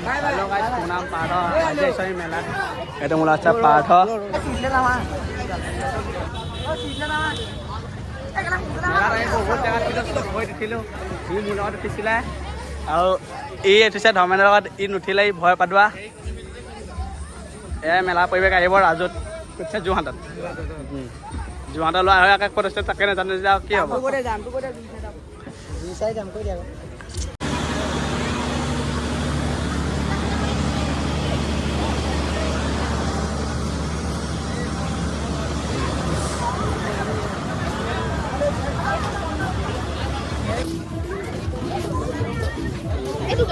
Halo guys, Punam Patho. Aja saya melat. Itu mulai cap Patho. Melat ini बहुत जगह kita stop হৈ দিছিলো। ই মোৰ লগত উঠিছিলে আৰু ই উঠিছে ধৰ্মেন্দ্ৰৰ লগত ই নুঠিলে ই ভয় পাদুৱা। মেলা পৰিৱেশ আহিব ৰাজুত উঠিছে যোৰহাটত। যোৰহাটত লোৱা হয় ক'ত আছে তাকে নাজানো যে কি হ'ব।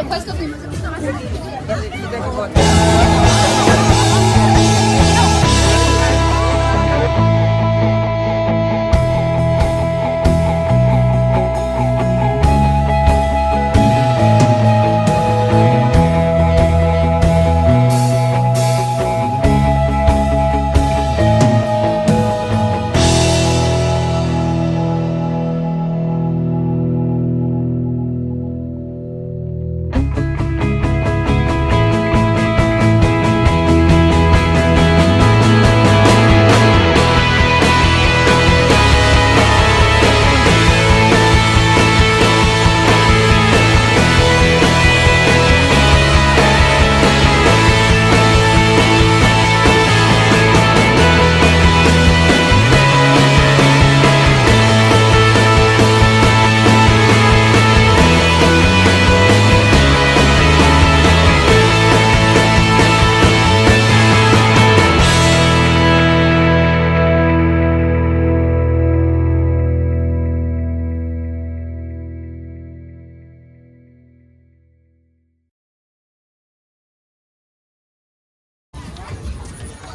Questo qui, ma se mi sta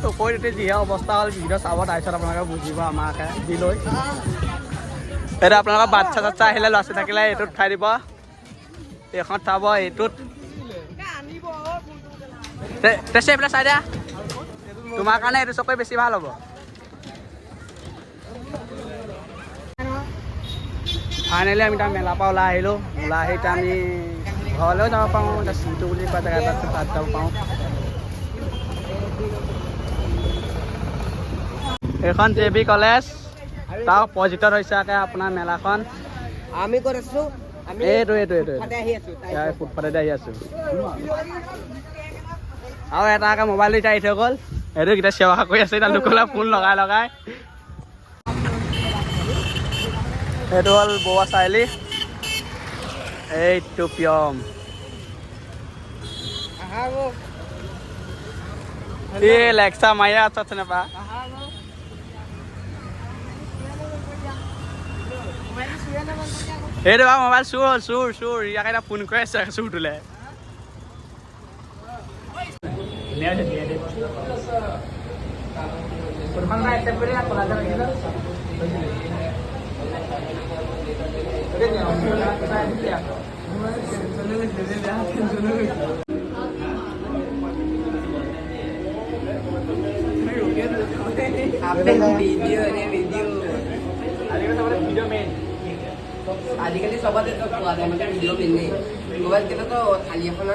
তো কৈ দিতে যিহে অৱস্থা হ'ল ভিডিঅ' চাব তাৰপিছত আপোনালোকে বুজিব আমাকে দি লৈ এতিয়া আপোনালোকৰ বাচ্ছা চাচ্ছা আহিলে ল'ৰা ছোৱালী থাকিলে এইটোত খাই দিব এইখন চাব এইটোত এইবিলাক চাই দিয়া তোমাৰ কাৰণে এইটো চকৈ বেছি ভাল হ'ব ফাইনেলি আমি তাৰ মেলাৰ পৰা ওলাই আহিলোঁ ওলাই আহি এতিয়া আমি ঘৰলৈও যাব পাৰোঁ এতিয়া চিটো বুলি কোৱা জেগা এটা তাত যাব পাৰোঁ এইখন JB কলেজ তাৰ অপজিটত হৈছে আপোনাৰ মেলাখন আমি ক'ত আছোঁ এইটো ফুটপাথতে আহি আছোঁ আৰু এটা মোবাইলটো এতিয়া আহি থৈ গ'ল এইটো এতিয়া সেৱা কৰি আছে এতিয়া লোকলৈ ফোন লগাই লগাই এইটো হ'ল বৰুৱা চাৰিআলি এইটো পিয়ম এই লেকচাৰ মাৰি আছে নেপা এইটো বাৰু মোবাইল চুৰ ইয়াক এটা ফোন কৰি আছে চুৰ তোলে আজিকালি চবতে পোৱা যায় মানে ভিডিঅ' মেইন মোবাইল কেইটাতো থালি এখন